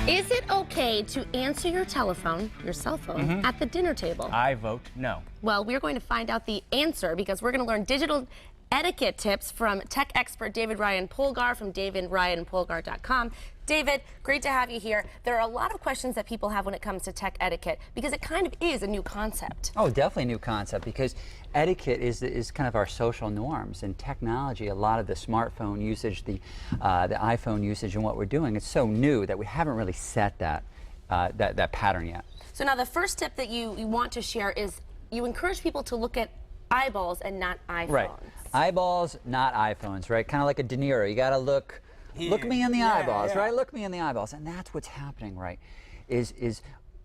Is it okay to answer your telephone, your cell phone, at the dinner table? I vote no. Well, we're going to find out the answer because we're going to learn digital etiquette tips from tech expert David Ryan Polgar from davidryanpolgar.com. David, great to have you here. There are a lot of questions that people have when it comes to tech etiquette because it kind of is a new concept. Oh, definitely a new concept because etiquette is kind of our social norms, and technology, a lot of the smartphone usage, the iPhone usage, and what we're doing, it's so new that we haven't really set that pattern yet. So now the first tip that you want to share is you encourage people to look at eyeballs and not iPhones. Right. Eyeballs, not iPhones, right? Kind of like a De Niro. You got to look me in the eyeballs, right? Look me in the eyeballs. And that's what's happening, right? Is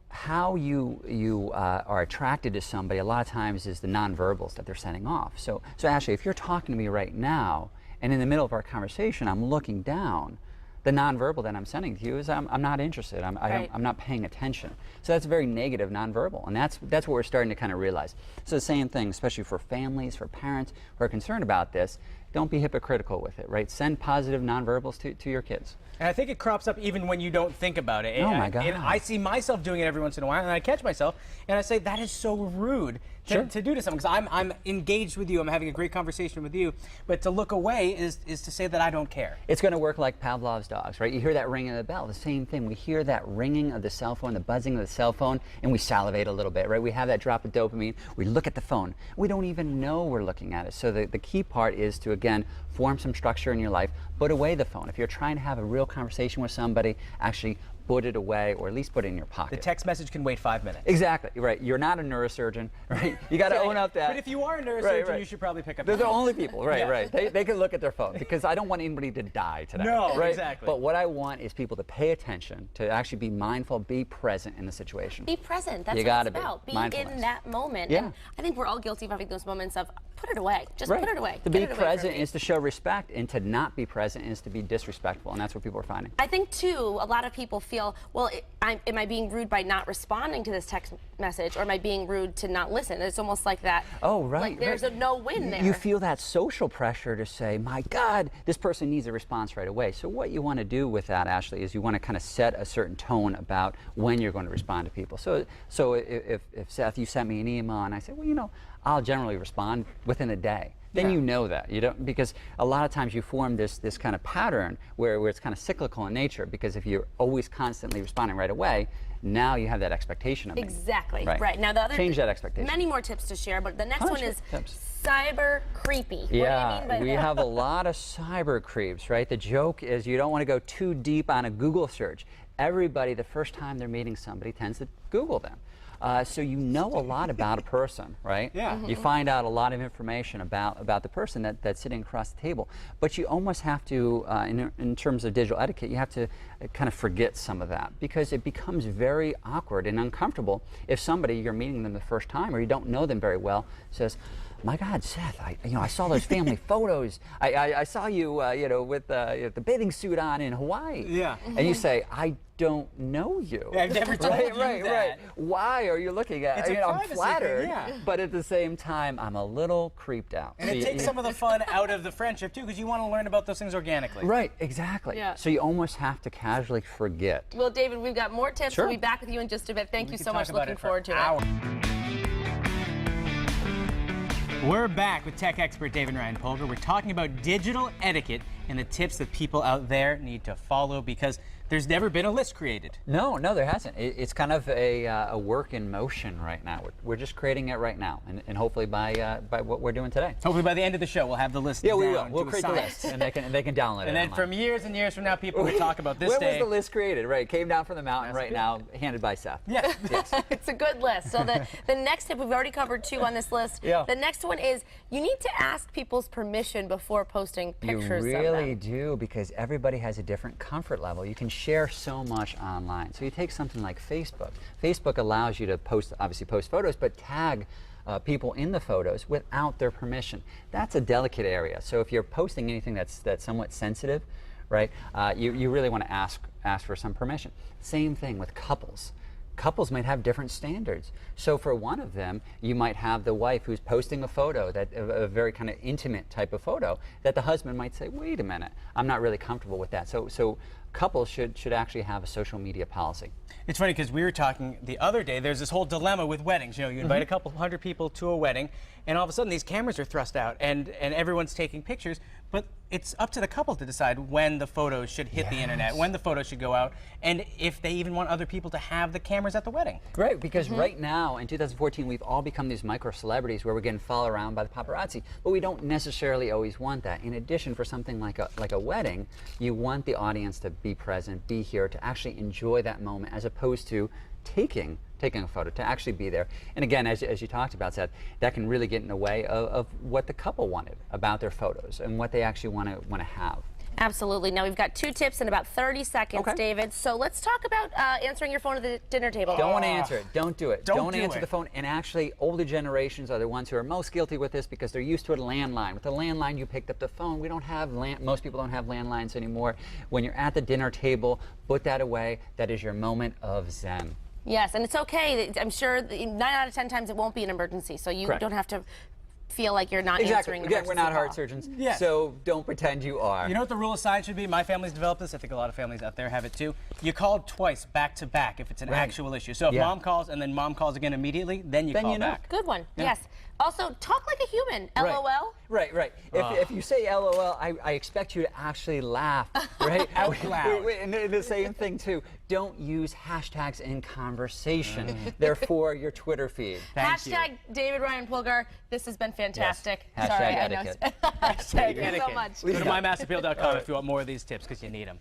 how you are attracted to somebody a lot of times is the nonverbals that they're sending off. So Ashley, if you're talking to me right now and in the middle of our conversation I'm looking down, the nonverbal that I'm sending to you is I'm not interested. I'm not paying attention. So that's very negative nonverbal, and that's what we're starting to kind of realize. So the same thing, especially for families, for parents who are concerned about this. Don't be hypocritical with it, right? Send positive nonverbals to your kids. And I think it crops up even when you don't think about it. Oh my God. And I see myself doing it every once in a while, and I catch myself, and I say, that is so rude to do to someone, because I'm engaged with you, I'm having a great conversation with you, but to look away is to say that I don't care. It's going to work like Pavlov's dogs, right? You hear that ringing of the bell, the same thing. We hear that ringing of the cell phone, the buzzing of the cell phone, and we salivate a little bit, right? We have that drop of dopamine, we look at the phone. We don't even know we're looking at it. So the key part is to, again, form some structure in your life, put away the phone. If you're trying to have a real conversation with somebody, actually put it away, or at least put it in your pocket. The text message can wait 5 minutes. Exactly, right. You're not a neurosurgeon, right? You got to own up that. But if you are a neurosurgeon, right. You should probably pick up They're the the phone. only people, right. They can look at their phone, because I don't want anybody to die today. No, right? exactly. But what I want is people to pay attention, to actually be mindful, be present in the situation. Be present. That's You what gotta it's about. Be mindfulness. in that moment. Yeah. And I think we're all guilty of having those moments of put it away. Just Right. put it away. To Get be it away present from me. is to show respect, and to not be present is to be disrespectful, and that's what people are finding. I think, too, a lot of people feel, well, am I being rude by not responding to this text message, or am I being rude to not listen? It's almost like that. Oh, right. Like there's a no-win there. You feel that social pressure to say, my God, this person needs a response right away. So what you want to do with that, Ashley, is you want to kind of set a certain tone about when you're going to respond to people. So if Seth, you sent me an email and I said, well, you know, I'll generally respond within a day. Then you know that. You don't, because a lot of times you form this kind of pattern where it's kind of cyclical in nature, because if you're always constantly responding right away, now you have that expectation of me. Exactly. Right. Now the other Change that expectation. Many more tips to share, but the next one is cyber creepy. Yeah, what do you mean by we that? have a lot of cyber creeps, right? The joke is you don't want to go too deep on a Google search. Everybody, the first time they're meeting somebody, tends to Google them. So you know a lot about a person, right? Yeah. You find out a lot of information about the person that's sitting across the table. But you almost have to, in terms of digital etiquette, you have to kind of forget some of that, because it becomes very awkward and uncomfortable if somebody, you're meeting them the first time, or you don't know them very well, says, my God, Seth, I saw those family photos. I saw you, with the bathing suit on in Hawaii. Yeah. And you say, I don't know you. Yeah, I've never told you that. Right. Why are you looking at? It's a I'm privacy flattered, thing, yeah. but at the same time, I'm a little creeped out. And it takes some of the fun out of the friendship, too, because you want to learn about those things organically. Right, exactly. Yeah. So you almost have to casually forget. Well, David, we've got more tips. Sure. We'll be back with you in just a bit. Thank you could so talk much. about Looking it for forward to hours. it. We're back with tech expert David Ryan Polgar. We're talking about digital etiquette and the tips that people out there need to follow, because there's never been a list created. No, there hasn't. It's kind of a work in motion right now. We're just creating it right now, and hopefully by what we're doing today. Hopefully by the end of the show, we'll have the list. Yeah, we will. down We'll to a create the science. list, and they can download it. And then online. from years and years from now, people will talk about this When day. was the list created? Right, it came down from the mountain right now, handed by Seth. Yeah. Yes. It's a good list. So the next tip, we've already covered 2 on this list. Yeah. The next one is you need to ask people's permission before posting pictures You of really them. do, because everybody has a different comfort level. You can share so much online. So you take something like Facebook. Facebook allows you to obviously post photos, but tag people in the photos without their permission. That's a delicate area. So if you're posting anything that's somewhat sensitive, right, you really want to ask for some permission. Same thing with couples. Couples might have different standards. So for one of them, you might have the wife who's posting a photo, a very kind of intimate type of photo, that the husband might say, wait a minute, I'm not really comfortable with that. So couples should actually have a social media policy. It's funny because we were talking the other day, there's this whole dilemma with weddings. You know, you invite a couple hundred people to a wedding, and all of a sudden these cameras are thrust out, and everyone's taking pictures, but it's up to the couple to decide when the photos should hit the internet, when the photos should go out, and if they even want other people to have the cameras at the wedding. Right, because right now, in 2014, we've all become these micro-celebrities where we're getting followed around by the paparazzi, but we don't necessarily always want that. In addition, for something like a wedding, you want the audience to be present, be here, to actually enjoy that moment, as opposed to taking a photo, to actually be there. And again, as you talked about, Seth, that can really get in the way of what the couple wanted about their photos and what they actually want to have. Absolutely. Now we've got 2 tips in about 30 seconds, Okay. David. So let's talk about answering your phone at the dinner table. Don't want to answer it. Don't do it. Don't do answer it. the phone. And actually, older generations are the ones who are most guilty with this because they're used to a landline. With a landline, you picked up the phone. We don't have most people don't have landlines anymore. When you're at the dinner table, put that away. That is your moment of zen. Yes, and it's okay. I'm sure 9 out of 10 times it won't be an emergency, so you Correct. don't have to feel like you're not Exactly. answering an Again, emergency we're not call. heart surgeons, Yes. so don't pretend you are. You know what the rule of sign should be? My family's developed this. I think a lot of families out there have it too. You call twice, back to back, if it's an actual issue. So if Yeah. mom calls and then mom calls again immediately, then you call you know. back. Good one. Yeah. Yes. Also, talk like a human. LOL. Right. If you say LOL, I expect you to actually laugh, right? Out loud. And the same thing too. Don't use hashtags in conversation. They're for your Twitter feed. Thank you. Hashtag David Ryan Pulgar. This has been fantastic. Hashtag Sorry, etiquette. I know. Thank you so Etiquette. much. Go to mymasterappeal.com if you want more of these tips, because you need them.